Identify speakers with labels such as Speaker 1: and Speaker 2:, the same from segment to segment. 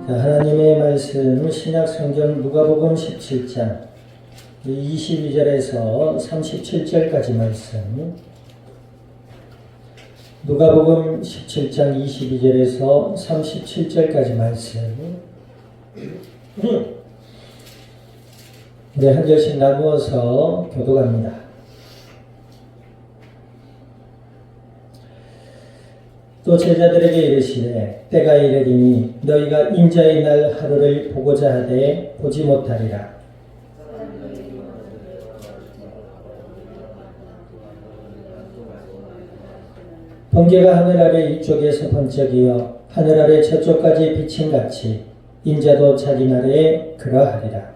Speaker 1: 하나님의 말씀 신약 성경 누가복음 17장 22절에서 37절까지 말씀. 누가복음 17장 22절에서 37절까지 말씀. 네, 한 절씩 나누어서 교독합니다. 또 제자들에게 이르시되 때가 이르리니 너희가 인자의 날 하루를 보고자 하되 보지 못하리라. 번개가 하늘 아래 이쪽에서 번쩍이어 하늘 아래 저쪽까지 비침같이 인자도 자기 날에 그러하리라.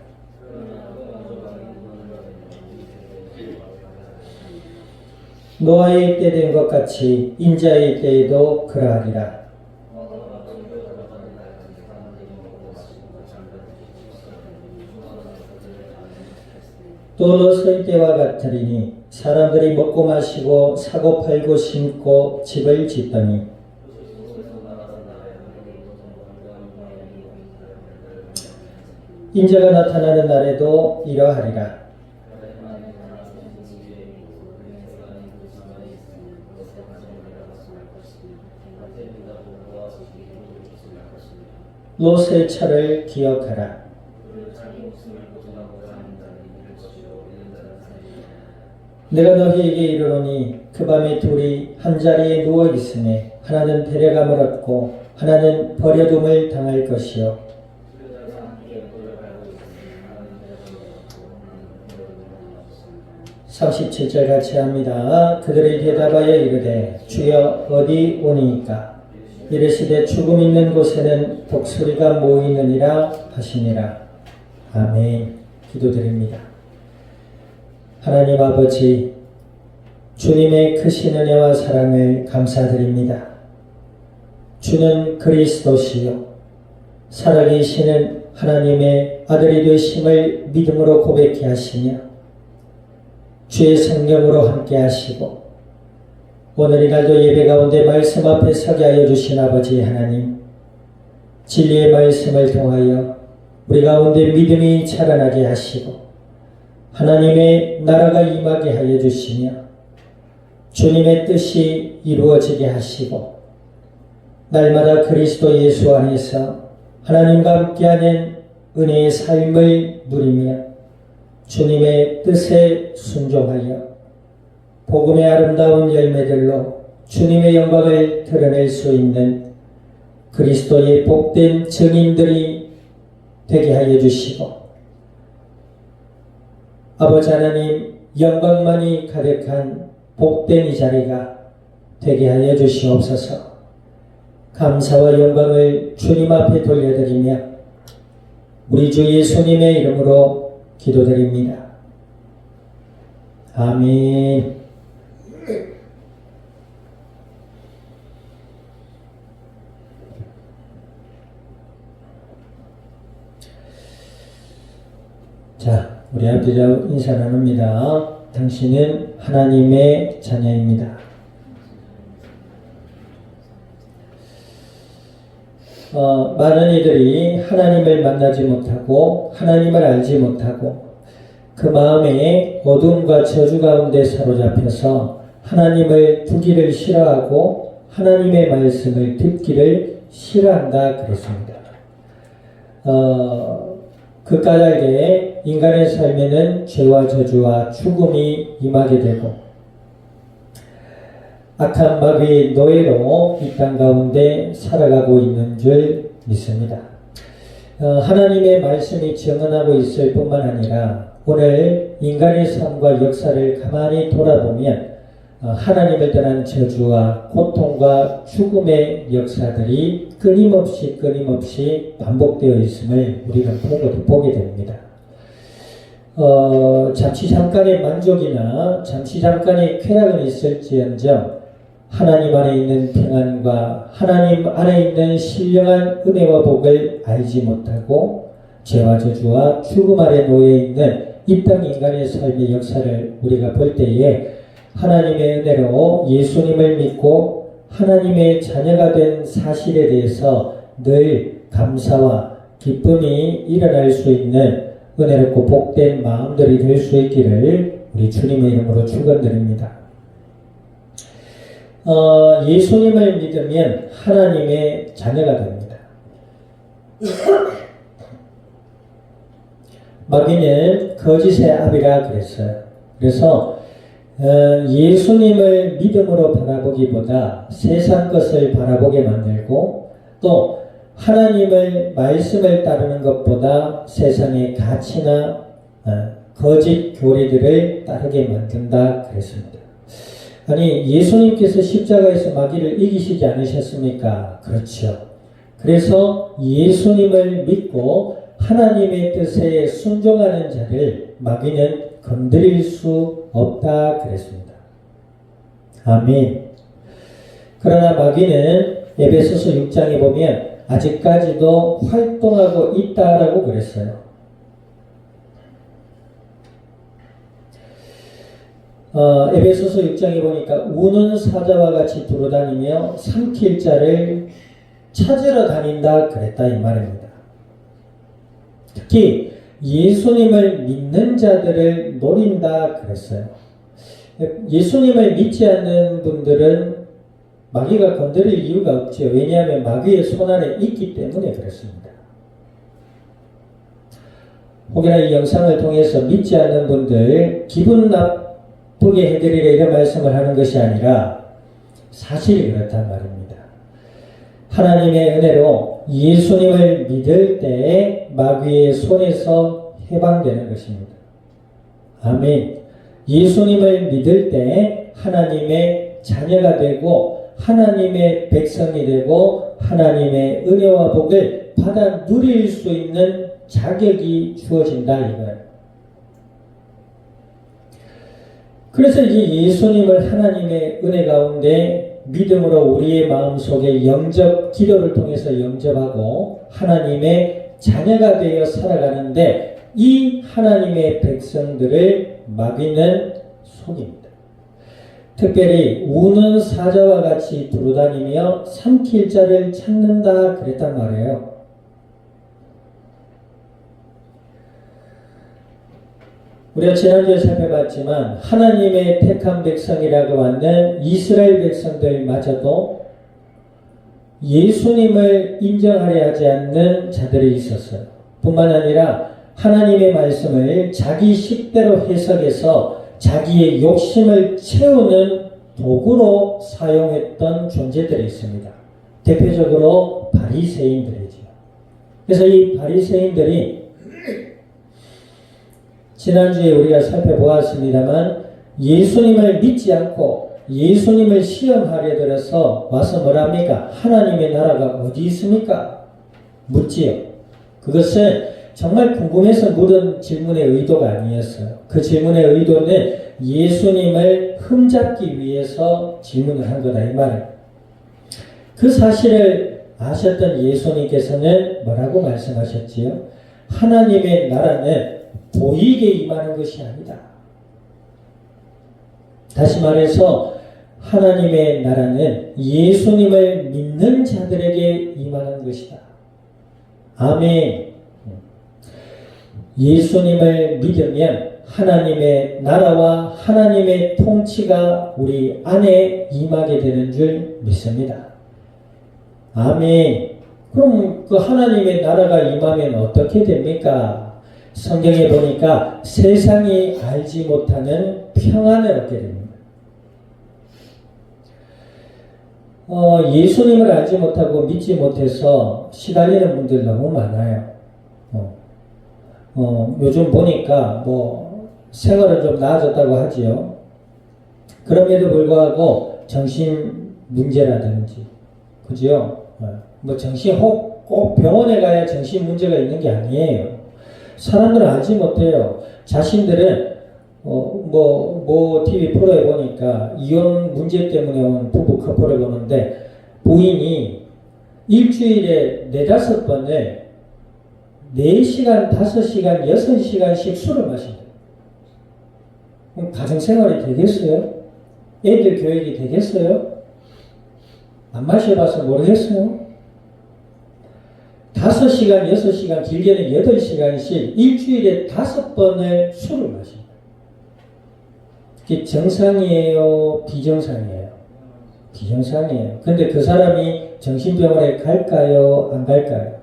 Speaker 1: 노아의 때 된 것 같이 인자의 때에도 그러하리라. 또 롯의 때와 같으리니 사람들이 먹고 마시고 사고 팔고 심고 집을 짓더니 인자가 나타나는 날에도 이러하리라. 롯의 차를 기억하라. 내가 너희에게 이르노니 그 밤에 둘이 한 자리에 누워 있으매 하나는 데려감을 얻고 하나는 버려둠을 당할 것이요. 37절 같이 합니다. 그들이 대답하여 이르되 주여 어디 오니이까? 이르시되 죽음 있는 곳에는 독수리가 모이느니라 하시니라. 아멘. 기도드립니다. 하나님 아버지, 주님의 크신 은혜와 사랑을 감사드립니다. 주는 그리스도시요 살아계시는 하나님의 아들이 되심을 믿음으로 고백케 하시며 주의 성령으로 함께 하시고 오늘 이날도 예배 가운데 말씀 앞에 서게 하여 주신 아버지 하나님, 진리의 말씀을 통하여 우리 가운데 믿음이 자라나게 하시고 하나님의 나라가 임하게 하여 주시며 주님의 뜻이 이루어지게 하시고 날마다 그리스도 예수 안에서 하나님과 함께하는 은혜의 삶을 누리며 주님의 뜻에 순종하여 복음의 아름다운 열매들로 주님의 영광을 드러낼 수 있는 그리스도의 복된 증인들이 되게 하여 주시고 아버지 하나님 영광만이 가득한 복된 이 자리가 되게 하여 주시옵소서. 감사와 영광을 주님 앞에 돌려드리며 우리 주 예수님의 이름으로 기도드립니다. 아멘. 자, 우리 앞뒤로 인사 나눕니다. 당신은 하나님의 자녀입니다. 많은 이들이 하나님을 만나지 못하고 하나님을 알지 못하고 그 마음에 어둠과 저주 가운데 사로잡혀서 하나님을 두기를 싫어하고 하나님의 말씀을 듣기를 싫어한다 그랬습니다. 그 까닭에 인간의 삶에는 죄와 저주와 죽음이 임하게 되고 악한 마귀의 노예로 이 땅 가운데 살아가고 있는 줄 믿습니다. 하나님의 말씀이 증언하고 있을 뿐만 아니라 오늘 인간의 삶과 역사를 가만히 돌아보면 하나님을 떠난 저주와 고통과 죽음의 역사들이 끊임없이 반복되어 있음을 우리가 보게 됩니다. 잠시 잠깐의 만족이나 잠시 잠깐의 쾌락은 있을지언정 하나님 안에 있는 평안과 하나님 안에 있는 신령한 은혜와 복을 알지 못하고 죄와 저주와 죽음 아래 놓여 있는 이 땅 인간의 삶의 역사를 우리가 볼 때에 하나님의 은혜로 예수님을 믿고 하나님의 자녀가 된 사실에 대해서 늘 감사와 기쁨이 일어날 수 있는 은혜롭고 복된 마음들이 될 수 있기를 우리 주님의 이름으로 축원드립니다. 예수님을 믿으면 하나님의 자녀가 됩니다. 마귀는 거짓의 아비라 그랬어요. 그래서 예수님을 믿음으로 바라보기보다 세상 것을 바라보게 만들고 또 하나님의 말씀을 따르는 것보다 세상의 가치나 거짓 교리들을 따르게 만든다 그랬습니다. 아니 예수님께서 십자가에서 마귀를 이기시지 않으셨습니까? 그렇죠. 그래서 예수님을 믿고 하나님의 뜻에 순종하는 자를 마귀는 건드릴 수 없다 그랬습니다. 아멘. 그러나 마귀는 에베소서 6장에 보면 아직까지도 활동하고 있다라고 그랬어요. 에베소서 6장에 보니까 우는 사자와 같이 돌아다니며 삼킬 자를 찾으러 다닌다 그랬다 이 말입니다. 특히 예수님을 믿는 자들을 노린다 그랬어요. 예수님을 믿지 않는 분들은 마귀가 건드릴 이유가 없죠. 왜냐하면 마귀의 손 안에 있기 때문에 그렇습니다. 혹여나 이 영상을 통해서 믿지 않는 분들 기분 나쁘게 해드리려 이런 말씀을 하는 것이 아니라 사실이 그렇단 말입니다. 하나님의 은혜로 예수님을 믿을 때 마귀의 손에서 해방되는 것입니다. 아멘. 예수님을 믿을 때 하나님의 자녀가 되고 하나님의 백성이 되고 하나님의 은혜와 복을 받아 누릴 수 있는 자격이 주어진다 이거예요. 그래서 이 예수님을 하나님의 은혜 가운데 믿음으로 우리의 마음속에 영접, 기도를 통해서 영접하고 하나님의 자녀가 되어 살아가는데 이 하나님의 백성들을 마귀는 속입니다. 특별히 우는 사자와 같이 두루다니며 삼킬 자를 찾는다 그랬단 말이에요. 우리가 지난주에 살펴봤지만 하나님의 택한 백성이라고 하는 이스라엘 백성들마저도 예수님을 인정하려 하지 않는 자들이 있었어요. 뿐만 아니라 하나님의 말씀을 자기 식대로 해석해서 자기의 욕심을 채우는 도구로 사용했던 존재들이 있습니다. 대표적으로 바리새인들이죠. 그래서 이 바리새인들이 지난주에 우리가 살펴보았습니다만 예수님을 믿지 않고 예수님을 시험하려 들어서 와서 뭐랍니까? 하나님의 나라가 어디 있습니까? 묻지요. 그것은 정말 궁금해서 물은 질문의 의도가 아니었어요. 그 질문의 의도는 예수님을 흠잡기 위해서 질문을 한 거다 이 말이에요. 그 사실을 아셨던 예수님께서는 뭐라고 말씀하셨지요? 하나님의 나라는 보이게 임하는 것이 아니다. 다시 말해서 하나님의 나라는 예수님을 믿는 자들에게 임하는 것이다. 아멘. 예수님을 믿으면 하나님의 나라와 하나님의 통치가 우리 안에 임하게 되는 줄 믿습니다. 아멘. 그럼 그 하나님의 나라가 임하면 어떻게 됩니까? 성경에 보니까 세상이 알지 못하는 평안을 얻게 됩니다. 예수님을 알지 못하고 믿지 못해서 시달리는 분들 너무 많아요. 요즘 보니까 생활은 좀 나아졌다고 하지요. 그럼에도 불구하고 정신 문제라든지, 그죠? 꼭 병원에 가야 정신 문제가 있는 게 아니에요. 사람들은 알지 못해요. 자신들은 TV 프로에 보니까 이혼 문제 때문에 온 부부 커플을 보는데 부인이 일주일에 4-5번을 4시간, 5시간, 6시간씩 술을 마신다. 그럼 가정생활이 되겠어요? 애들 교육이 되겠어요? 안 마셔봐서 모르겠어요? 5시간, 6시간, 길게는 8시간씩 일주일에 5번을 술을 마십니다. 그게 정상이에요? 비정상이에요? 비정상이에요. 근데 그 사람이 정신병원에 갈까요? 안 갈까요?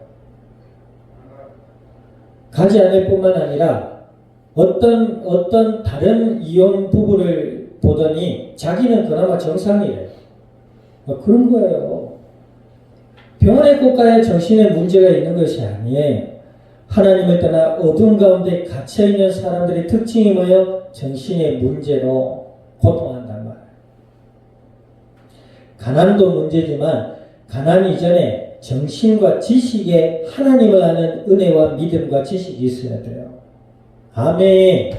Speaker 1: 가지 않을 뿐만 아니라 어떤 다른 이혼 부부를 보더니 자기는 그나마 정상이래요. 그런 거예요. 병원에 꼭 가야 정신에 문제가 있는 것이 아니에요. 하나님을 떠나 어둠 가운데 갇혀있는 사람들의 특징이 뭐예요? 정신의 문제로 고통한단 말이에요. 가난도 문제지만 가난 이전에 정신과 지식에 하나님을 아는 은혜와 믿음과 지식이 있어야 돼요. 아멘.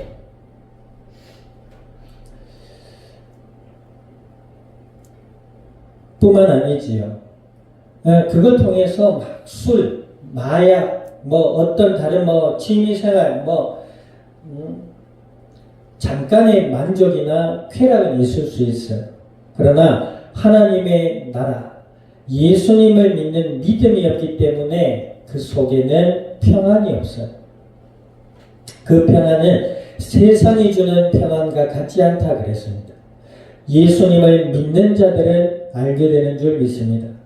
Speaker 1: 뿐만 아니지요. 그걸 통해서 막 술, 마약, 어떤 다른 취미생활, 잠깐의 만족이나 쾌락은 있을 수 있어요. 그러나 하나님의 나라, 예수님을 믿는 믿음이 없기 때문에 그 속에는 평안이 없어요. 그 평안은 세상이 주는 평안과 같지 않다 그랬습니다. 예수님을 믿는 자들은 알게 되는 줄 믿습니다.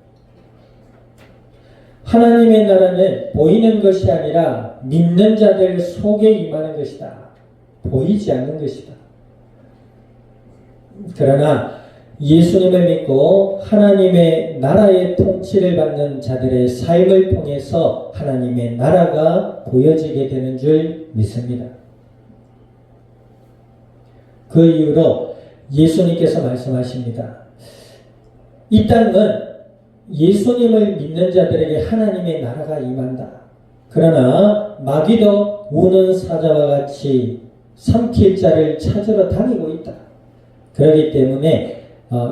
Speaker 1: 하나님의 나라는 보이는 것이 아니라 믿는 자들 속에 임하는 것이다. 보이지 않는 것이다. 그러나 예수님을 믿고 하나님의 나라의 통치를 받는 자들의 삶을 통해서 하나님의 나라가 보여지게 되는 줄 믿습니다. 그 이유로 예수님께서 말씀하십니다. 이 땅은 예수님을 믿는 자들에게 하나님의 나라가 임한다. 그러나 마귀도 우는 사자와 같이 삼킬 자를 찾으러 다니고 있다. 그렇기 때문에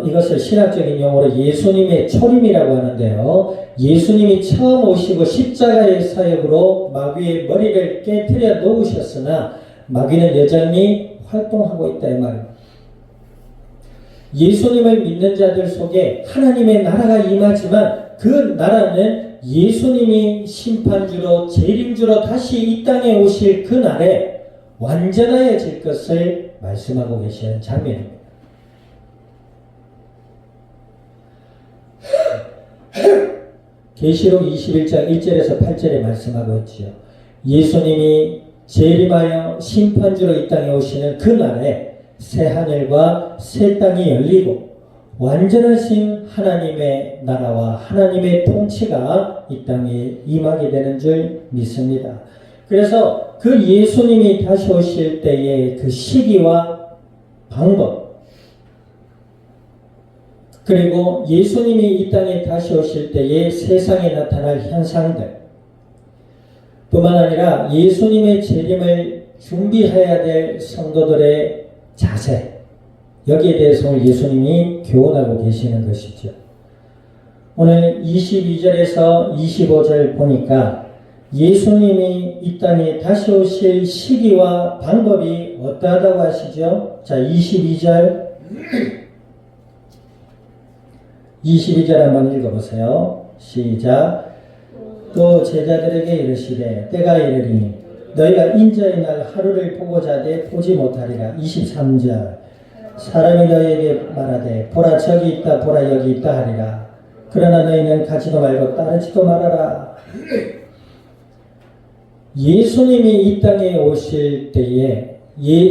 Speaker 1: 이것을 신학적인 용어로 예수님의 초림이라고 하는데요. 예수님이 처음 오시고 십자가의 사역으로 마귀의 머리를 깨트려 놓으셨으나 마귀는 여전히 활동하고 있다 이 말입니다. 예수님을 믿는 자들 속에 하나님의 나라가 임하지만 그 나라는 예수님이 심판주로 재림주로 다시 이 땅에 오실 그 날에 완전하여질 것을 말씀하고 계시는 장면입니다. 계시록 21장 1절에서 8절에 말씀하고 있지요. 예수님이 재림하여 심판주로 이 땅에 오시는 그 날에 새 하늘과 새 땅이 열리고 완전하신 하나님의 나라와 하나님의 통치가 이 땅에 임하게 되는 줄 믿습니다. 그래서 그 예수님이 다시 오실 때의 그 시기와 방법, 그리고 예수님이 이 땅에 다시 오실 때의 세상에 나타날 현상들 뿐만 아니라 예수님의 재림을 준비해야 될 성도들의 자세, 여기에 대해서 오늘 예수님이 교훈하고 계시는 것이죠. 오늘 22절에서 25절 보니까 예수님이 이 땅에 다시 오실 시기와 방법이 어떠하다고 하시죠? 자, 22절 한번 읽어보세요. 시작. 또 제자들에게 이르시되 때가 이르리니 너희가 인자의 날 하루를 보고자 하되 보지 못하리라. 23절 사람이 너희에게 말하되 보라 저기 있다 보라 여기 있다 하리라. 그러나 너희는 가지도 말고 따르지도 말아라. 예수님이 이 땅에 오실 때에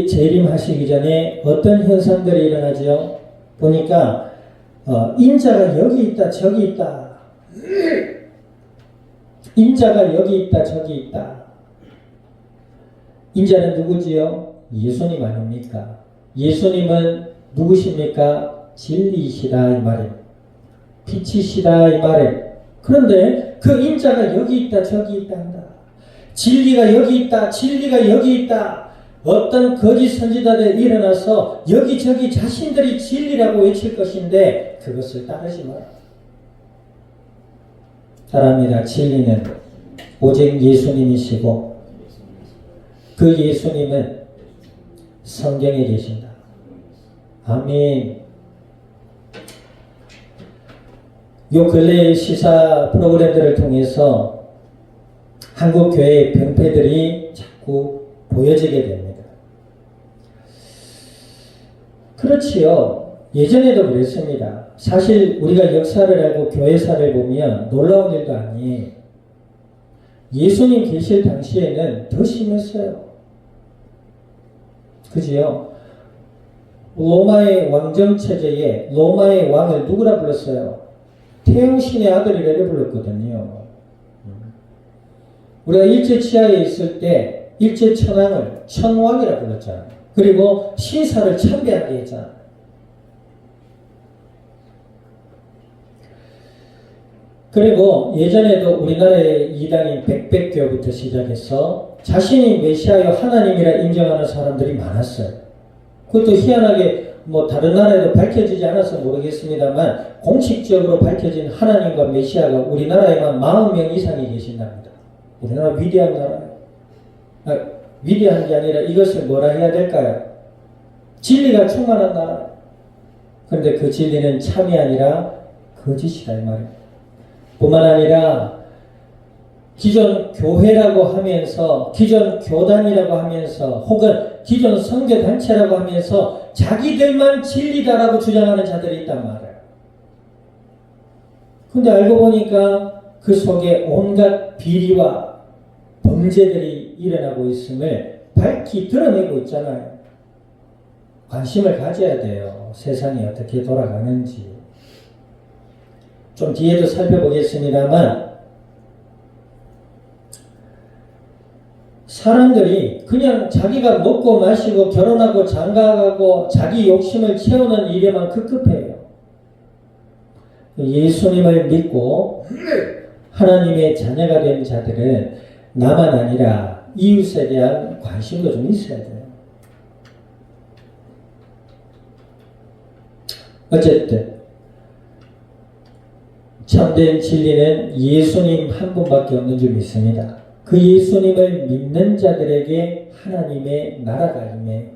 Speaker 1: 재림하시기 전에 어떤 현상들이 일어나죠? 보니까 인자가 여기 있다 저기 있다. 인자가 여기 있다 저기 있다. 인자는 누구지요? 예수님 아닙니까? 예수님은 누구십니까? 진리이시다 이 말이에요. 빛이시다 이 말이에요. 그런데 그 인자가 여기 있다 저기 있다 한다. 진리가 여기 있다 진리가 여기 있다. 어떤 거짓 선지자들이 일어나서 여기저기 자신들이 진리라고 외칠 것인데 그것을 따르지 마라. 사람이라 진리는 오직 예수님이시고 그 예수님은 성경에 계신다. 아멘. 요 근래의 시사 프로그램들을 통해서 한국 교회의 병폐들이 자꾸 보여지게 됩니다. 그렇지요. 예전에도 그랬습니다. 사실 우리가 역사를 알고 교회사를 보면 놀라운 일도 아니에요. 예수님 계실 당시에는 더 심했어요. 그지요? 로마의 왕정체제에 로마의 왕을 누구라 불렀어요? 태영신의 아들이라고 불렀거든요. 우리가 일제치하에 있을 때 일제천황을 천왕이라 불렀잖아요. 그리고 신사를 참배하게 했잖아요. 그리고 예전에도 우리나라의 이단인 백백교부터 시작해서 자신이 메시아여 하나님이라 인정하는 사람들이 많았어요. 그것도 희한하게 다른 나라에도 밝혀지지 않아서 모르겠습니다만 공식적으로 밝혀진 하나님과 메시아가 우리나라에만 40명 이상이 계신답니다. 우리나라 위대한 나라예요. 위대한 게 아니라 이것을 뭐라 해야 될까요? 진리가 충만한 나라. 그런데 그 진리는 참이 아니라 거짓이다 이 말이에요. 뿐만 아니라 기존 교회라고 하면서 기존 교단이라고 하면서 혹은 기존 선교단체라고 하면서 자기들만 진리다라고 주장하는 자들이 있단 말이에요. 근데 알고 보니까 그 속에 온갖 비리와 범죄들이 일어나고 있음을 밝히 드러내고 있잖아요. 관심을 가져야 돼요. 세상이 어떻게 돌아가는지. 좀 뒤에도 살펴보겠습니다만 사람들이 그냥 자기가 먹고 마시고 결혼하고 장가가고 자기 욕심을 채우는 일에만 급급해요. 예수님을 믿고 하나님의 자녀가 된 자들은 나만 아니라 이웃에 대한 관심도 좀 있어야 돼요. 어쨌든 참된 진리는 예수님 한 분밖에 없는 줄 믿습니다. 그 예수님을 믿는 자들에게 하나님의 나라가 임해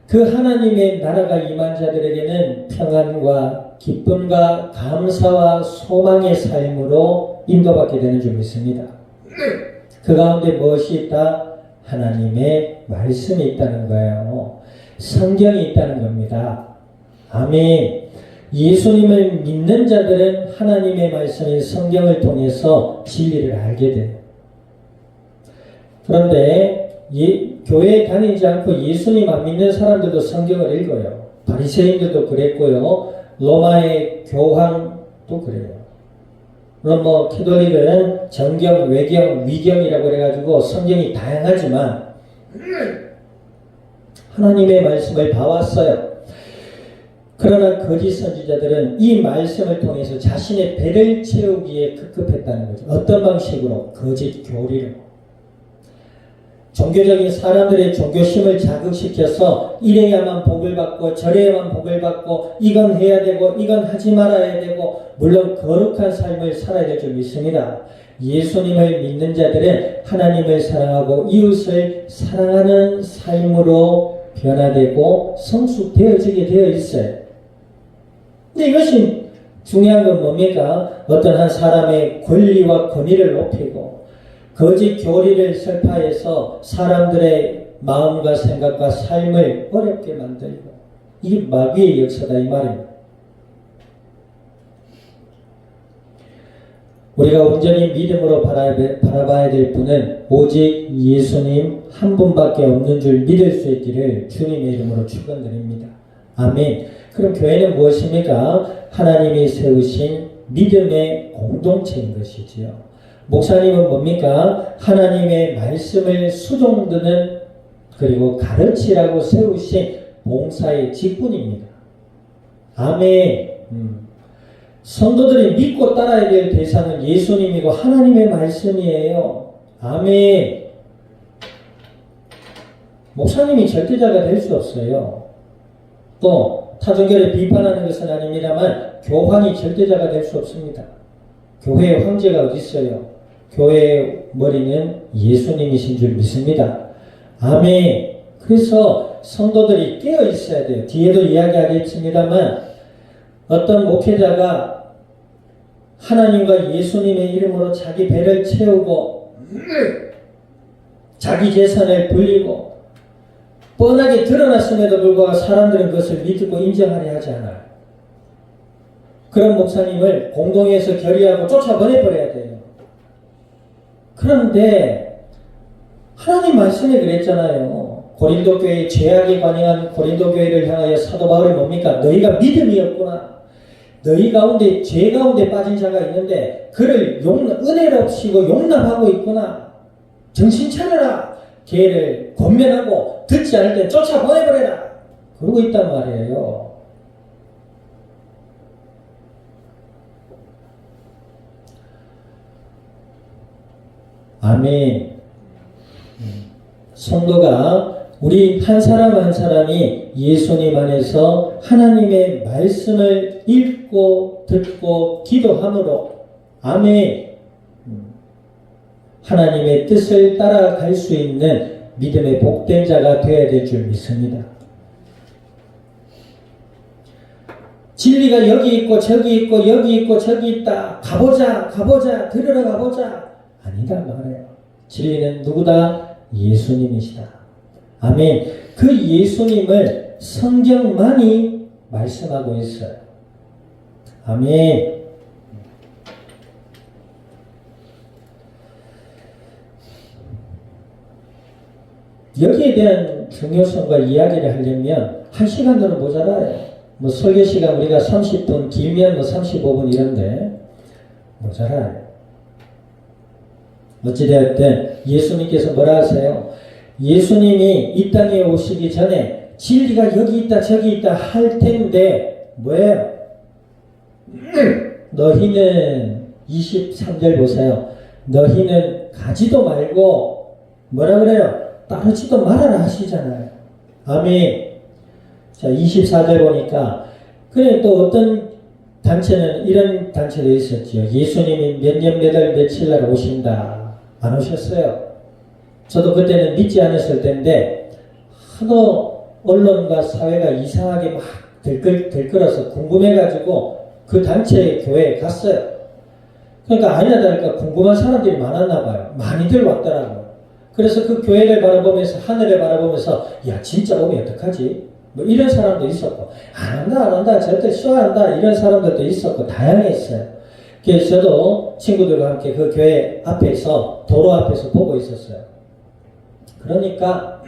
Speaker 1: 그 하나님의 나라가 임한 자들에게는 평안과 기쁨과 감사와 소망의 삶으로 인도받게 되는 줄 믿습니다. 그 가운데 무엇이 있다? 하나님의 말씀이 있다는 거예요. 성경이 있다는 겁니다. 아멘. 예수님을 믿는 자들은 하나님의 말씀인 성경을 통해서 진리를 알게 돼요. 그런데 교회에 다니지 않고 예수님 안 믿는 사람들도 성경을 읽어요. 바리새인들도 그랬고요. 로마의 교황도 그래요. 물론 캐톨릭은 정경, 외경, 위경이라고 그래가지고 성경이 다양하지만 하나님의 말씀을 봐왔어요. 그러나 거짓 선지자들은 이 말씀을 통해서 자신의 배를 채우기에 급급했다는 거죠. 어떤 방식으로? 거짓 교리로. 종교적인 사람들의 종교심을 자극시켜서 이래야만 복을 받고 저래야만 복을 받고 이건 해야 되고 이건 하지 말아야 되고 물론 거룩한 삶을 살아야 될 줄 믿습니다. 예수님을 믿는 자들은 하나님을 사랑하고 이웃을 사랑하는 삶으로 변화되고 성숙되어지게 되어 있어요. 근데 이것이 중요한 건 뭡니까? 어떤 한 사람의 권리와 권위를 높이고 거짓 교리를 설파해서 사람들의 마음과 생각과 삶을 어렵게 만들고 이게 마귀의 역사다 이 말입니다. 우리가 온전히 믿음으로 바라봐야 될 분은 오직 예수님 한 분밖에 없는 줄 믿을 수 있기를 주님의 이름으로 축원드립니다. 아멘. 그럼 교회는 무엇입니까? 하나님이 세우신 믿음의 공동체인 것이지요. 목사님은 뭡니까? 하나님의 말씀을 수종드는 그리고 가르치라고 세우신 봉사의 직분입니다. 아멘. 성도들이 믿고 따라야 될 대상은 예수님이고 하나님의 말씀이에요. 아멘. 목사님이 절대자가 될 수 없어요. 또 타종교를 비판하는 것은 아닙니다만 교황이 절대자가 될 수 없습니다. 교회의 황제가 어디 있어요? 교회의 머리는 예수님이신 줄 믿습니다. 아멘. 그래서 성도들이 깨어 있어야 돼요. 뒤에도 이야기하겠습니다만 어떤 목회자가 하나님과 예수님의 이름으로 자기 배를 채우고 자기 재산을 불리고 뻔하게 드러났음에도 불구하고 사람들은 그것을 믿고 인정하려 하지 않아요. 그런 목사님을 공동회에서 결의하고 쫓아보내버려야 돼요. 그런데 하나님 말씀에 그랬잖아요. 고린도 교회의 죄악에 관여한 고린도 교회를 향하여 사도 바울이 뭡니까? 너희가 믿음이 없구나. 너희 가운데 죄 가운데 빠진 자가 있는데 그를 은혜를 없이고 용납하고 있구나. 정신 차려라. 걔를 권면하고 듣지 않을 때 쫓아보내버려라. 그러고 있단 말이에요. 아멘. 성도가 우리 한 사람 한 사람이 예수님 안에서 하나님의 말씀을 읽고 듣고 기도함으로 아멘. 하나님의 뜻을 따라갈 수 있는 믿음의 복된 자가 되어야 될 줄 믿습니다. 진리가 여기 있고 저기 있고 여기 있고 저기 있다. 가보자 들으러 가보자. 아니다 말이에요. 진리는 누구다? 예수님이시다. 아멘. 그 예수님을 성경만이 말씀하고 있어요. 아멘. 여기에 대한 중요성과 이야기를 하려면 1시간으로 모자라요. 뭐 설교 시간 우리가 30분, 길면 뭐 35분 이런데 모자라요. 어찌되었든 예수님께서 뭐라 하세요? 예수님이 이 땅에 오시기 전에 진리가 여기 있다 저기 있다 할 텐데 뭐예요? 너희는 23절 보세요. 너희는 가지도 말고 뭐라 그래요? 따르지도 말아라 하시잖아요. 아멘. 자, 24절 보니까 그래 또 어떤 단체는 이런 단체도 있었죠. 예수님이 몇 년 몇 월 며칠 날 오신다. 안 오셨어요. 저도 그때는 믿지 않았을 때인데 하도 언론과 사회가 이상하게 막 들끓어서 궁금해가지고 그 단체 교회에 갔어요. 그러니까 아니나 다를까 궁금한 사람들이 많았나 봐요. 많이들 왔더라고요. 그래서 그 교회를 바라보면서 하늘을 바라보면서 야 진짜 오면 어떡하지? 뭐 이런 사람도 있었고 안 한다 절대 싫어한다 이런 사람들도 있었고 다양했어요. 그래서 저도 친구들과 함께 그 교회 앞에서 도로 앞에서 보고 있었어요. 그러니까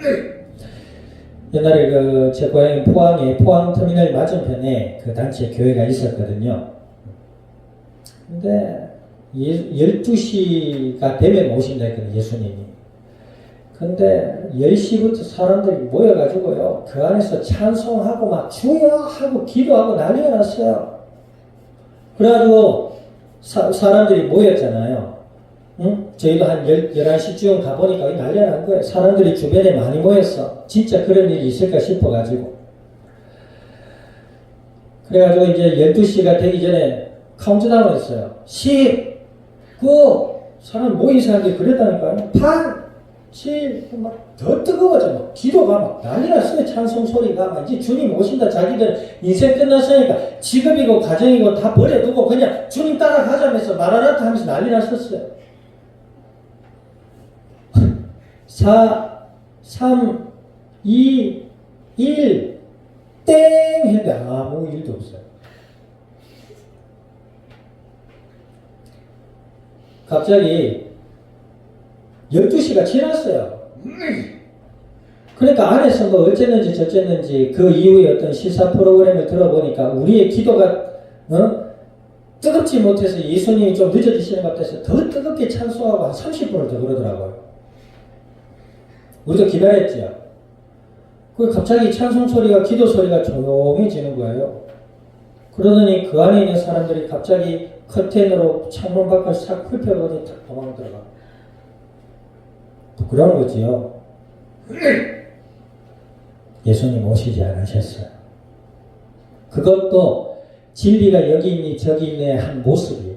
Speaker 1: 옛날에 그 제 고향인 포항에 포항터미널 맞은편에 그 단체 교회가 있었거든요. 근데 12시가 되면 오신다 했거든요. 예수님이. 근데 10시부터 사람들이 모여가지고요. 그 안에서 찬송하고 막 주여 하고 기도하고 난리가 났어요. 그래가지고 사람들이 모였잖아요. 응? 저희도 한 11시쯤 가보니까 난리가 난 거예요. 사람들이 주변에 많이 모였어. 진짜 그런 일이 있을까 싶어가지고. 그래가지고 이제 12시가 되기 전에 카운트다운을 했어요. 10, 9, 사람 모인 사람들이 그랬다니까요. 8, 7, 막 더 뜨거워져. 막 기도가 막 난리 났어요. 찬송 소리가 막 이제 주님 오신다. 자기들 인생 끝났으니까 직업이고 가정이고 다 버려두고 그냥 주님 따라가자면서 마라나타 하면서 난리 났었어요. 4, 3, 2, 1, 땡! 했는데 아무 일도 없어요. 갑자기 12시가 지났어요. 그러니까 안에서 뭐 어쨌는지 저쨌는지 그 이후에 어떤 시사 프로그램을 들어보니까 우리의 기도가 뜨겁지 못해서 예수님이 좀 늦어지시는 것 같아서 더 뜨겁게 찬송하고 한 30분을 더 그러더라고요. 우리도 기다렸죠. 그 갑자기 찬송 소리가 기도 소리가 조용해지는 거예요. 그러더니 그 안에 있는 사람들이 갑자기 커튼으로 창문 밖을 싹 훑어보니 탁 도망 들어가. 그런 거지요. 예수님 오시지 않으셨어요. 그것도 진리가 여기 있니 저기 있니 한 모습이에요.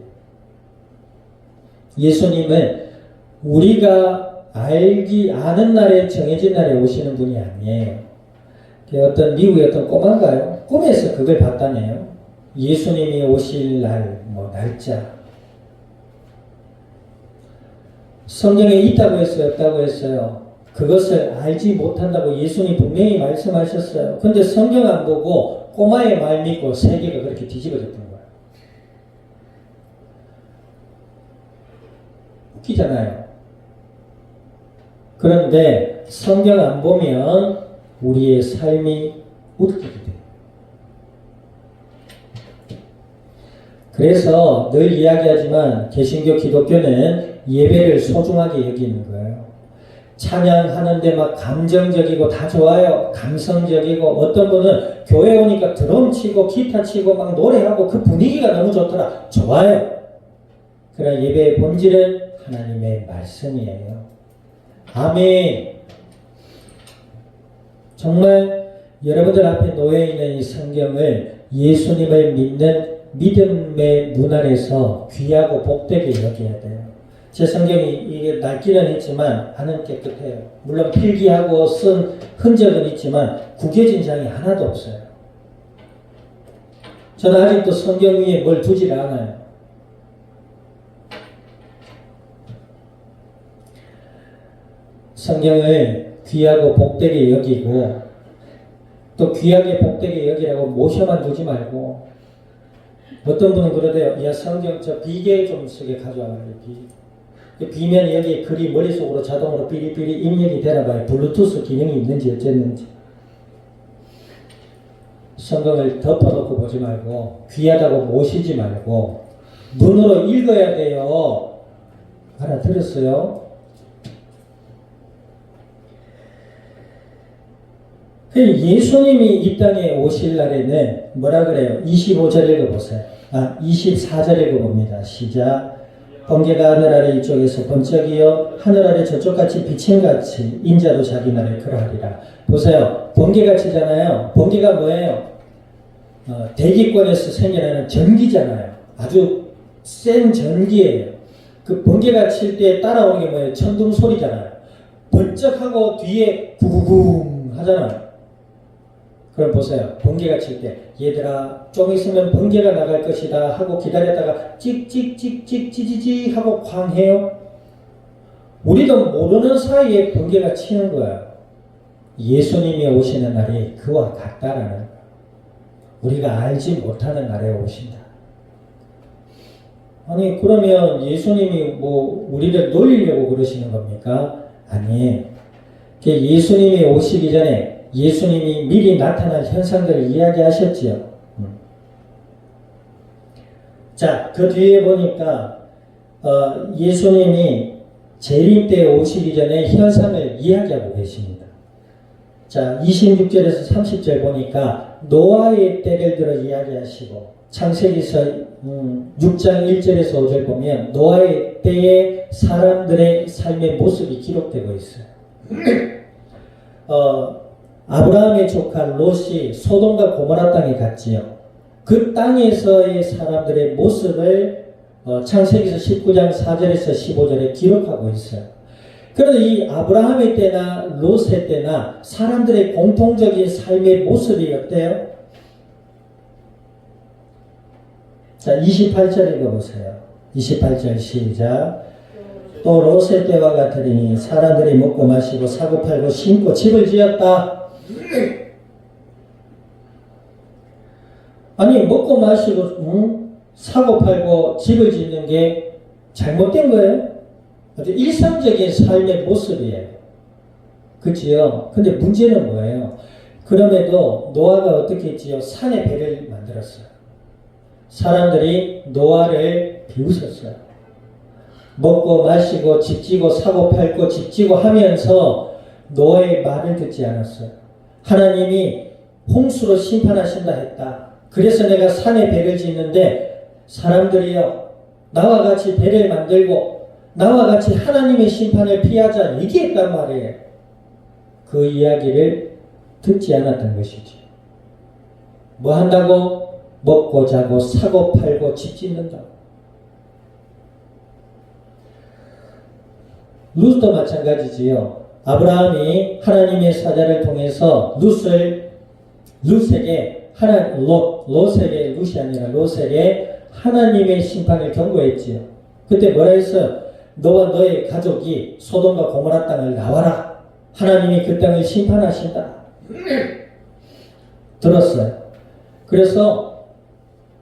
Speaker 1: 예수님은 우리가 아는 날에 정해진 날에 오시는 분이 아니에요. 어떤 미국의 어떤 꼬마인가요? 꿈에서 그걸 봤다네요. 예수님이 오실 날, 뭐 날짜 성경에 있다고 했어요? 없다고 했어요? 그것을 알지 못한다고 예수님 분명히 말씀하셨어요. 근데 성경 안 보고 꼬마의 말 믿고 세계가 그렇게 뒤집어졌던 거예요. 웃기잖아요. 그런데 성경 안 보면 우리의 삶이 웃기게 돼요. 그래서 늘 이야기하지만 개신교 기독교는 예배를 소중하게 여기는 거예요. 찬양하는데 막 감정적이고 다 좋아요. 감성적이고 어떤 분은 교회 오니까 드럼 치고 기타 치고 막 노래하고 그 분위기가 너무 좋더라. 좋아요. 그러나 예배의 본질은 하나님의 말씀이에요. 아멘. 정말 여러분들 앞에 놓여있는 이 성경을 예수님을 믿는 믿음의 눈 아래서 귀하고 복되게 여겨야 돼요. 제 성경이 이게 낡기는 했지만 안은 깨끗해요. 물론 필기하고 쓴 흔적은 있지만 구겨진 장이 하나도 없어요. 저는 아직도 성경 위에 뭘 두질 않아요. 성경을 귀하고 복되게 여기고 또 귀하게 복되게 여기라고 모셔만 두지 말고 어떤 분은 그러대요. 야 성경 저 비계 좀 쓰게 가져와요. 비면 여기 글이 머릿속으로 자동으로 삐리삐리 입력이 되나봐요. 블루투스 기능이 있는지 어쨌는지. 성경을 덮어놓고 보지 말고 귀하다고 모시지 말고 눈으로 읽어야 돼요. 알아들었어요? 예수님이 이 땅에 오실 날에는 뭐라 그래요? 25절 읽어보세요. 24절 읽어봅니다. 시작. 번개가 하늘 아래 이쪽에서 번쩍이어 하늘 아래 저쪽같이 비침같이 인자도 자기 날에 그러하리라. 보세요. 번개같이잖아요. 번개가 뭐예요? 대기권에서 생겨나는 전기잖아요. 아주 센 전기예요. 그 번개가 칠 때 따라오는 게 뭐예요? 천둥 소리잖아요. 번쩍하고 뒤에 구구궁 하잖아요. 그럼 보세요. 번개가 칠 때 얘들아 좀 있으면 번개가 나갈 것이다 하고 기다렸다가 찍찍찍찍 하고 쾅 해요. 우리도 모르는 사이에 번개가 치는 거예요. 예수님이 오시는 날이 그와 같다라는 거예요. 우리가 알지 못하는 날에 오신다. 아니 그러면 예수님이 뭐 우리를 놀리려고 그러시는 겁니까? 아니에요. 예수님이 오시기 전에 예수님이 미리 나타날 현상들을 이야기하셨지요. 자, 그 뒤에 보니까 예수님이 재림 때 오시기 전에 현상을 이야기하고 계십니다. 자, 26절에서 30절 보니까 노아의 때를 들어 이야기하시고 창세기서 6장 1절에서 5절 보면 노아의 때에 사람들의 삶의 모습이 기록되고 있어요. 아브라함의 조카 롯이 소돔과 고모라 땅에 갔지요. 그 땅에서의 사람들의 모습을 창세기서 19장 4절에서 15절에 기록하고 있어요. 그런데 이 아브라함의 때나 롯의 때나 사람들의 공통적인 삶의 모습이 어때요? 자, 28절 읽어보세요. 28절 시작. 또 롯의 때와 같으니 사람들이 먹고 마시고 사고 팔고 심고 집을 지었다. 아니 먹고 마시고 사고 팔고 집을 짓는 게 잘못된 거예요? 아주 일상적인 삶의 모습이에요. 그치요? 근데 문제는 뭐예요? 그럼에도 노아가 어떻게 했지요? 산에 배를 만들었어요. 사람들이 노아를 비웃었어요. 먹고 마시고 집 지고 사고 팔고 집 지고 하면서 노아의 말을 듣지 않았어요. 하나님이 홍수로 심판하신다 했다. 그래서 내가 산에 배를 짓는데 사람들이요 나와 같이 배를 만들고 나와 같이 하나님의 심판을 피하자 얘기했단 말이에요. 그 이야기를 듣지 않았던 것이지. 뭐 한다고? 먹고 자고 사고 팔고 집 짓는다. 룻도 마찬가지지요. 아브라함이 하나님의 사자를 통해서 롯에게 롯에게 하나님의 심판을 경고했지요. 그때 뭐라 했어요? 너와 너의 가족이 소돔과 고모라 땅을 나와라. 하나님이 그 땅을 심판하신다. 들었어요. 그래서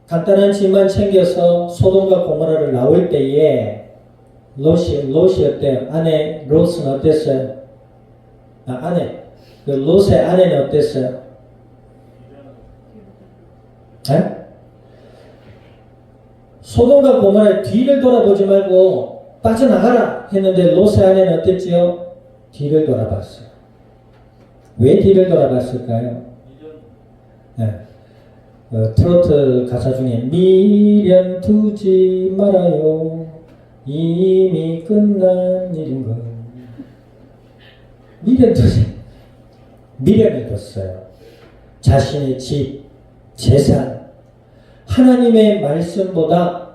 Speaker 1: 간단한 짐만 챙겨서 소돔과 고모라를 나올 때에 롯이 어때요? 아내 롯은 어땠어요? 아내 그 롯의 아내는 어땠어요? 네? 소돔과 고모라의 뒤를 돌아보지 말고 빠져나가라 했는데 롯의 아내는 어땠지요? 뒤를 돌아봤어요. 왜 뒤를 돌아봤을까요? 네. 트로트 가사 중에 미련 두지 말아요. 이미 끝난 일인걸. 미련을 뒀어요. 자신의 집, 재산, 하나님의 말씀보다,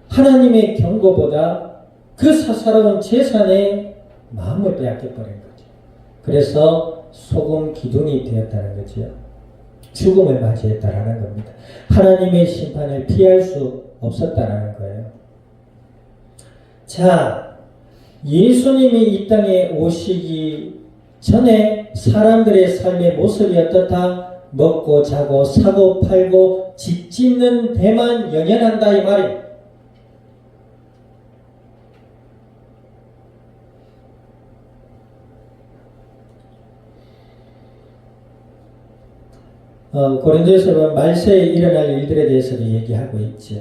Speaker 1: 하나님의 경고보다 그 사사로운 재산에 마음을 빼앗겨버린 거죠. 그래서 소금 기둥이 되었다는 거죠. 죽음을 맞이했다라는 겁니다. 하나님의 심판을 피할 수 없었다라는 거예요. 자, 예수님이 이 땅에 오시기 전에 사람들의 삶의 모습이 어떻다? 먹고 자고 사고 팔고 집 짓는 데만 연연한다 이 말이에요. 고린도에서 보면 말세에 일어날 일들에 대해서도 얘기하고 있죠.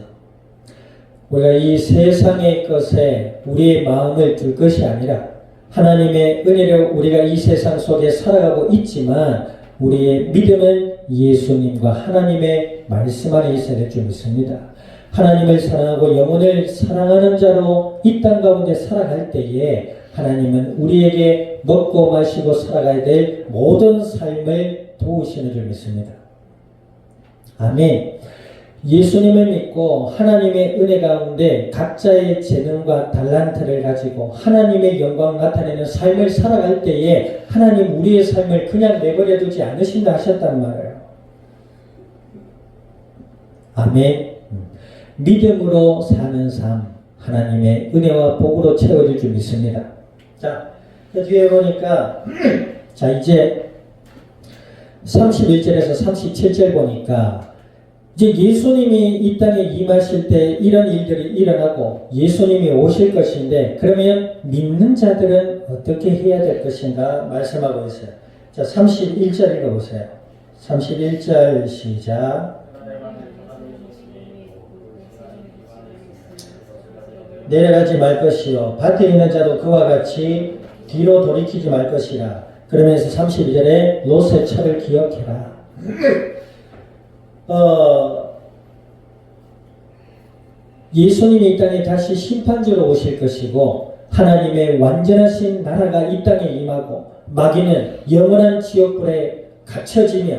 Speaker 1: 우리가 이 세상의 것에 우리의 마음을 둘 것이 아니라 하나님의 은혜로 우리가 이 세상 속에 살아가고 있지만 우리의 믿음은 예수님과 하나님의 말씀 안에 있어야 될 줄 믿습니다. 하나님을 사랑하고 영혼을 사랑하는 자로 이 땅 가운데 살아갈 때에 하나님은 우리에게 먹고 마시고 살아가야 될 모든 삶을 도우시는 줄 믿습니다. 아멘. 예수님을 믿고 하나님의 은혜 가운데 각자의 재능과 달란트를 가지고 하나님의 영광을 나타내는 삶을 살아갈 때에 하나님 우리의 삶을 그냥 내버려 두지 않으신다 하셨단 말이에요. 아멘. 믿음으로 사는 삶, 하나님의 은혜와 복으로 채워질 줄 믿습니다. 자, 뒤에 보니까 자 이제 31절에서 37절 보니까 이제 예수님이 이 땅에 임하실 때 이런 일들이 일어나고 예수님이 오실 것인데 그러면 믿는 자들은 어떻게 해야 될 것인가 말씀하고 있어요. 자, 31절 읽어보세요. 31절 시작. 내려가지 말 것이요 밭에 있는 자도 그와 같이 뒤로 돌이키지 말 것이라. 그러면서 32절에 롯의 철을 기억해라. 예수님이 이 땅에 다시 심판주로 오실 것이고 하나님의 완전하신 나라가 이 땅에 임하고 마귀는 영원한 지옥불에 갇혀지며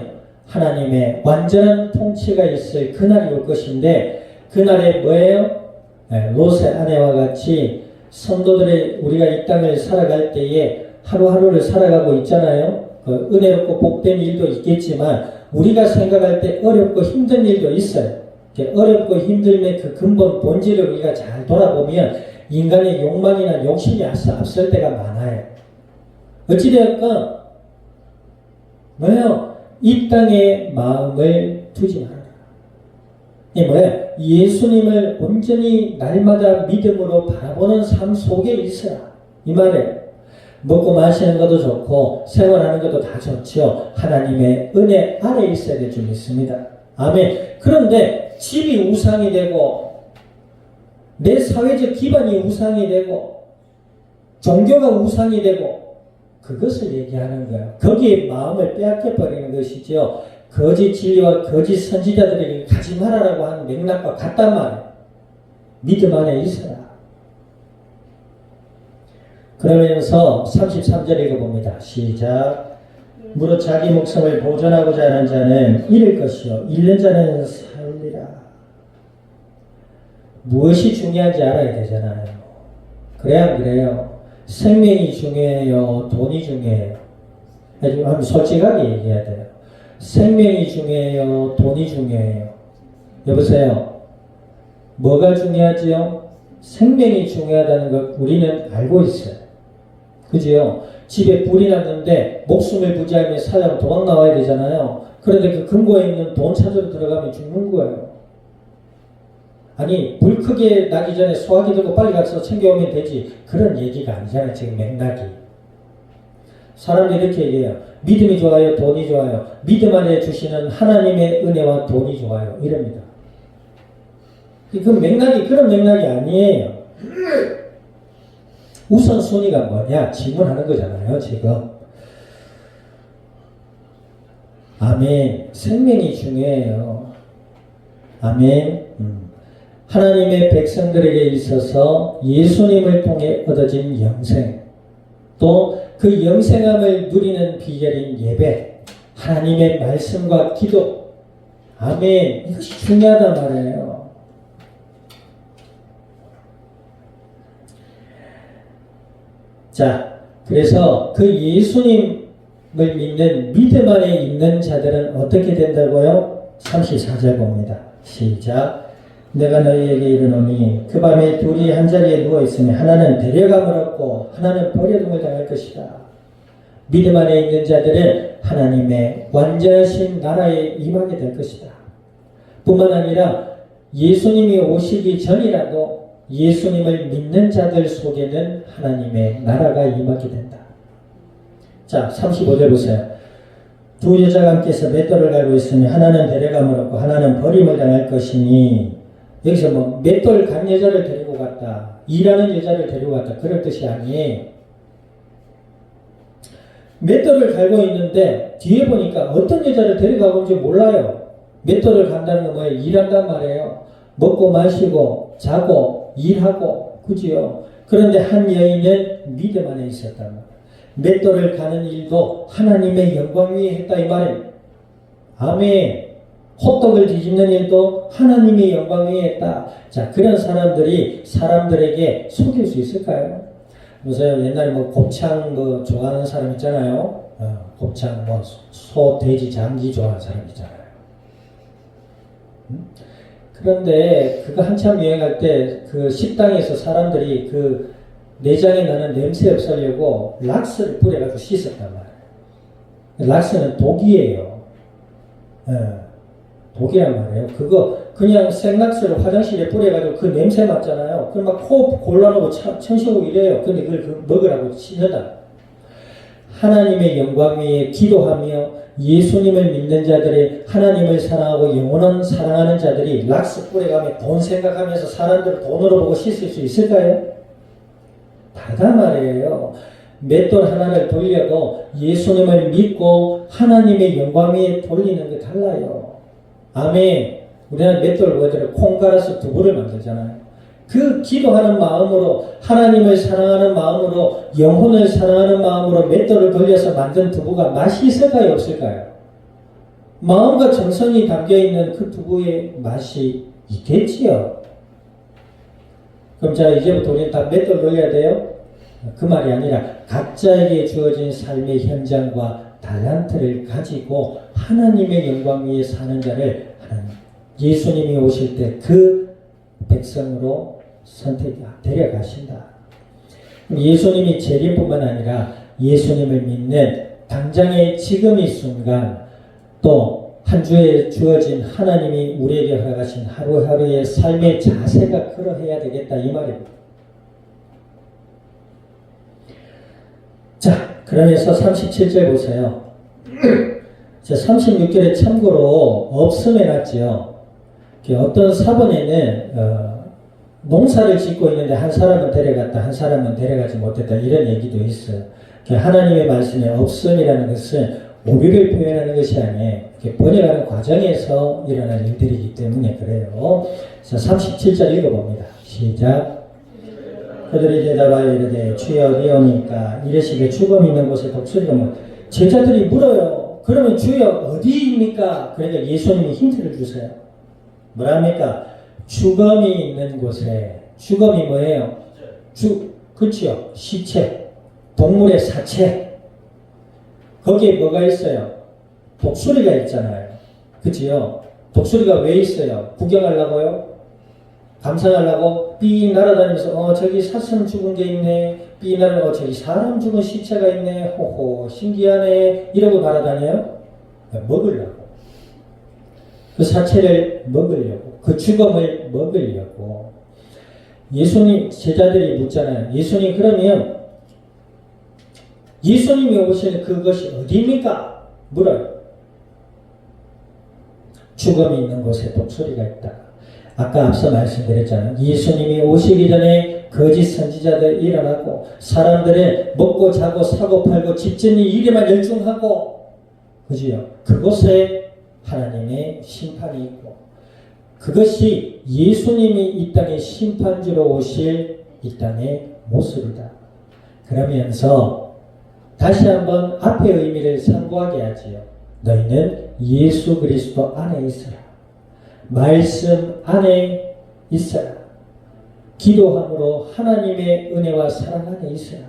Speaker 1: 하나님의 완전한 통치가 있을 그날이 올 것인데 그날에 뭐예요? 롯의 아내와 같이 성도들의 우리가 이 땅을 살아갈 때에 하루하루를 살아가고 있잖아요. 은혜롭고 복된 일도 있겠지만 우리가 생각할 때 어렵고 힘든 일도 있어요. 어렵고 힘듦의 그 근본 본질을 우리가 잘 돌아보면 인간의 욕망이나 욕심이 앞설 때가 많아요. 어찌되었건 뭐예요? 이 땅에 마음을 두지 말아라. 이 뭐예요? 예수님을 온전히 날마다 믿음으로 바라보는 삶 속에 있어라. 이 말이에요. 먹고 마시는 것도 좋고 생활하는 것도 다 좋죠. 하나님의 은혜 아래 있어야 될 줄 믿습니다. 아멘. 그런데 집이 우상이 되고 내 사회적 기반이 우상이 되고 종교가 우상이 되고 그것을 얘기하는 거예요. 거기에 마음을 빼앗겨버리는 것이죠. 거짓 진리와 거짓 선지자들에게 가지 말아라고 하는 맥락과 같단 말이에요. 믿음 안에 있어라. 그러면서 33절 읽어봅니다. 시작. 무릇 자기 목숨을 보존하고자 하는 자는 잃을 것이요 잃는 자는 살리라. 무엇이 중요한지 알아야 되잖아요. 그래야 그래요. 생명이 중요해요? 돈이 중요해요? 한번 솔직하게 얘기해야 돼요. 생명이 중요해요? 돈이 중요해요? 여보세요. 뭐가 중요하지요? 생명이 중요하다는 것 우리는 알고 있어요. 그지요? 집에 불이 났는데 목숨을 부지하면 살려면 도망 나와야 되잖아요. 그런데 그 근거에 있는 돈 찾으러 들어가면 죽는 거예요. 아니, 불 크게 나기 전에 소화기 들고 빨리 가서 챙겨오면 되지. 그런 얘기가 아니잖아요. 지금 맥락이. 사람들이 이렇게 얘기해요. 믿음이 좋아요? 돈이 좋아요? 믿음 안에 주시는 하나님의 은혜와 돈이 좋아요. 이럽니다. 그 맥락이 그런 맥락이 아니에요. 우선순위가 뭐냐? 질문하는 거잖아요. 지금. 아멘. 생명이 중요해요. 아멘. 하나님의 백성들에게 있어서 예수님을 통해 얻어진 영생, 또 그 영생함을 누리는 비결인 예배, 하나님의 말씀과 기도, 아멘. 이것이 중요하단 말이에요. 자, 그래서 그 예수님을 믿는 믿음 안에 있는 자들은 어떻게 된다고요? 34절 봅니다. 시작. 내가 너희에게 이르노니 그 밤에 둘이 한자리에 누워있으니 하나는 데려감을 얻고 하나는 버려둠을 당할 것이다. 믿음 안에 있는 자들은 하나님의 완전하신 나라에 임하게 될 것이다. 뿐만 아니라 예수님이 오시기 전이라도 예수님을 믿는 자들 속에는 하나님의 나라가 임하게 된다. 자, 35절 보세요. 두 여자가 함께서 맷돌을 갈고 있으니 하나는 데려감을 얻고 하나는 버림을 당할 것이니, 여기서 뭐 맷돌 간 여자를 데리고 갔다, 일하는 여자를 데리고 갔다, 그럴 뜻이 아니에요. 맷돌을 갈고 있는데 뒤에 보니까 어떤 여자를 데려가고 있는지 몰라요. 맷돌을 간다는 건 뭐예요? 일한단 말이에요. 먹고 마시고 자고 일하고, 그지요? 그런데 한 여인은 믿음 안에 있었단 말이에요. 맷돌을 가는 일도 하나님의 영광 위에 했다 이 말이에요. 아멘. 호떡을 뒤집는 일도 하나님의 영광 위에 했다. 자, 그런 사람들이 사람들에게 속일 수 있을까요? 보세요. 옛날에 뭐 곱창 뭐 좋아하는 사람 있잖아요. 곱창 뭐 소, 돼지, 장기 좋아하는 사람 있잖아요. 그런데 그거 한참 유행할 때 그 식당에서 사람들이 그 내장에 나는 냄새 없애려고 락스를 뿌려가지고 씻었단 말이에요. 락스는 독이에요. 독이란 말이에요. 그거 그냥 생락스를 화장실에 뿌려가지고 그 냄새 맡잖아요. 그럼 막 코 곤란하고 천시고 이래요. 근데 그걸 먹으라고 씻는다. 하나님의 영광 위에 기도하며 예수님을 믿는 자들이, 하나님을 사랑하고 영원한 사랑하는 자들이 락스 뿌려가며 돈 생각하면서 사람들을 돈으로 보고 씻을 수 있을까요? 다르다 말이에요. 맷돌 하나를 돌려도 예수님을 믿고 하나님의 영광 위에 돌리는 게 달라요. 아멘. 우리는 맷돌을 보여드려 콩 갈아서 두부를 만들잖아요. 그 기도하는 마음으로, 하나님을 사랑하는 마음으로, 영혼을 사랑하는 마음으로 맷돌을 돌려서 만든 두부가 맛이 있을까요? 없을까요? 마음과 정성이 담겨있는 그 두부의 맛이 있겠지요. 그럼 자, 이제부터 우리는 다 맷돌 돌려야 돼요? 그 말이 아니라 각자에게 주어진 삶의 현장과 달란트를 가지고 하나님의 영광 위에 사는 자를 예수님이 오실 때 그 백성으로 데려가신다. 예수님이 재림뿐만 아니라 예수님을 믿는 당장의 지금 이 순간, 또 한 주에 주어진 하나님이 우리에게 허락하신 하루하루의 삶의 자세가 그러해야 되겠다 이 말입니다. 자, 그러면서 37절 보세요. 36절에 참고로 없음 해놨지요. 어떤 사본에는 농사를 짓고 있는데 한 사람은 데려갔다, 한 사람은 데려가지 못했다, 이런 얘기도 있어요. 하나님의 말씀에 없음이라는 것은 오류를 표현하는 것이 아니에요. 번역하는 과정에서 일어난 일들이기 때문에 그래요. 자, 37절 읽어봅니다. 시작. 그들이 대답하여 이르되 주여 어디오니까 이르시되 죽음이 있는 곳에 독수리가 뭐, 제자들이 물어요. 그러면 주여 어디입니까? 그러니까 예수님이 힌트를 주세요. 뭐랍니까? 죽음이 있는 곳에. 죽음이 뭐예요? 그치요? 시체, 동물의 사체. 거기에 뭐가 있어요? 독수리가 있잖아요. 그치요? 독수리가 왜 있어요? 구경하려고요? 감상하려고? 삐 날아다니면서 저기 사슴 죽은 게 있네. 삐 날아다니고 저기 사람 죽은 시체가 있네. 호호 신기하네. 이러고 날아다녀요. 먹으려고. 그 사체를 먹으려고. 그 죽음을 먹으려고. 예수님 제자들이 묻잖아요. 예수님 그러면 예수님이 오실 그것이 어디입니까? 물어요. 죽음이 있는 곳에 독수리가 있다. 아까 앞서 말씀드렸잖아요. 예수님이 오시기 전에 거짓 선지자들 일어나고 사람들의 먹고 자고 사고 팔고 집짓는 일에만 열중하고 그지요? 그곳에 하나님의 심판이 있고 그것이 예수님이 이 땅의 심판주로 오실 이 땅의 모습이다. 그러면서 다시 한번 앞의 의미를 상고하게 하지요. 너희는 예수 그리스도 안에 있어라. 말씀 안에 있어라. 기도함으로 하나님의 은혜와 사랑 안에 있어라.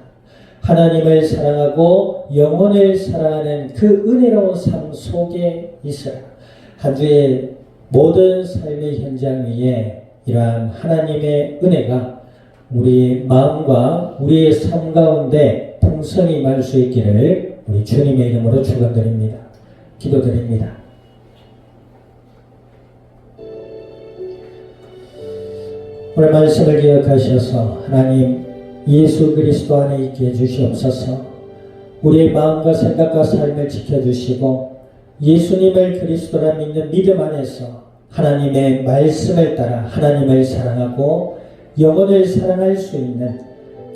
Speaker 1: 하나님을 사랑하고 영혼을 사랑하는 그 은혜로운 삶 속에 있어라. 한 주의 모든 삶의 현장 위에 이러한 하나님의 은혜가 우리의 마음과 우리의 삶 가운데 풍성히 임할 수 있기를 우리 주님의 이름으로 축원드립니다. 기도드립니다. 오늘 말씀을 기억하셔서 하나님 예수 그리스도 안에 있게 해주시옵소서. 우리의 마음과 생각과 삶을 지켜주시고 예수님을 그리스도라 믿는 믿음 안에서 하나님의 말씀을 따라 하나님을 사랑하고 영혼을 사랑할 수 있는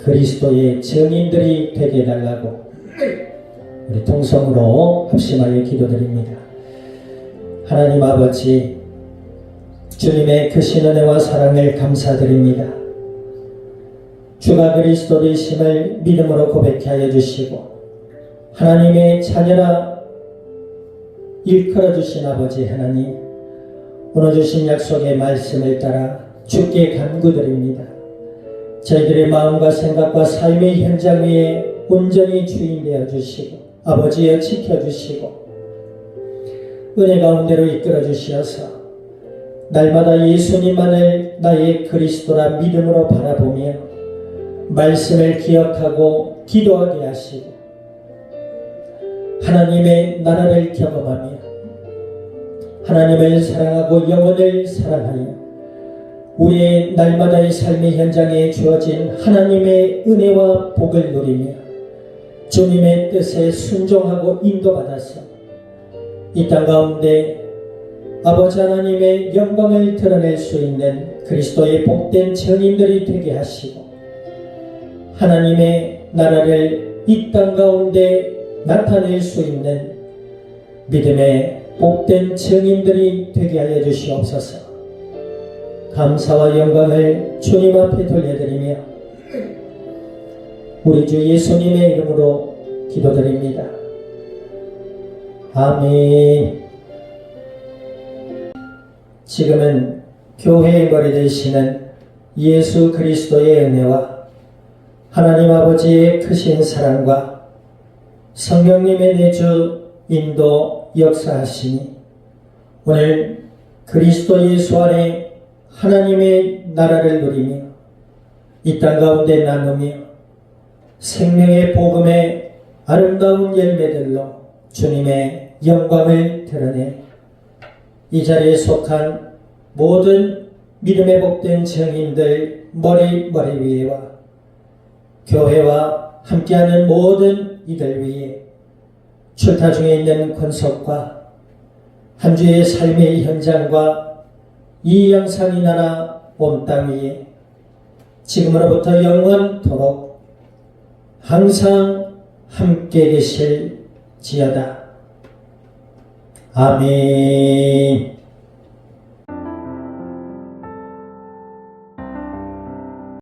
Speaker 1: 그리스도의 증인들이 되게 해달라고 우리 통성으로 합심하여 기도드립니다. 하나님 아버지 주님의 크신 은혜와 사랑을 감사드립니다. 주가 그리스도 되심을 믿음으로 고백케 하여 주시고 하나님의 자녀라 일컬어 주신 아버지 하나님 오늘 주신 약속의 말씀을 따라 주께 간구드립니다. 저희들의 마음과 생각과 삶의 현장 위에 온전히 주인 되어 주시고 아버지여 지켜주시고 은혜 가운데로 이끌어 주시어서 날마다 예수님만을 나의 그리스도라 믿음으로 바라보며 말씀을 기억하고 기도하게 하시고 하나님의 나라를 경험하며 하나님을 사랑하고 영혼을 사랑하여 우리의 날마다의 삶의 현장에 주어진 하나님의 은혜와 복을 누리며 주님의 뜻에 순종하고 인도받아서 이 땅 가운데 아버지 하나님의 영광을 드러낼 수 있는 그리스도의 복된 증인들이 되게 하시고 하나님의 나라를 이 땅 가운데 나타낼 수 있는 믿음의 복된 증인들이 되게 하여 주시옵소서. 감사와 영광을 주님 앞에 돌려드리며 우리 주 예수님의 이름으로 기도드립니다. 아멘. 지금은 교회의 머리 되시는 예수 그리스도의 은혜와 하나님 아버지의 크신 사랑과 성령님의 내주 인도 역사하시니 오늘 그리스도 예수 안에 하나님의 나라를 누리며 이 땅 가운데 나누며 생명의 복음의 아름다운 열매들로 주님의 영광을 드러내 이 자리에 속한 모든 믿음의 복된 증인들 머리 위에와 교회와 함께하는 모든 이들 위에 출타 중에 있는 권속과 한 주의 삶의 현장과 이 영상이 나라 온 땅 위에 지금으로부터 영원토록 항상 함께 계실지어다. 아멘.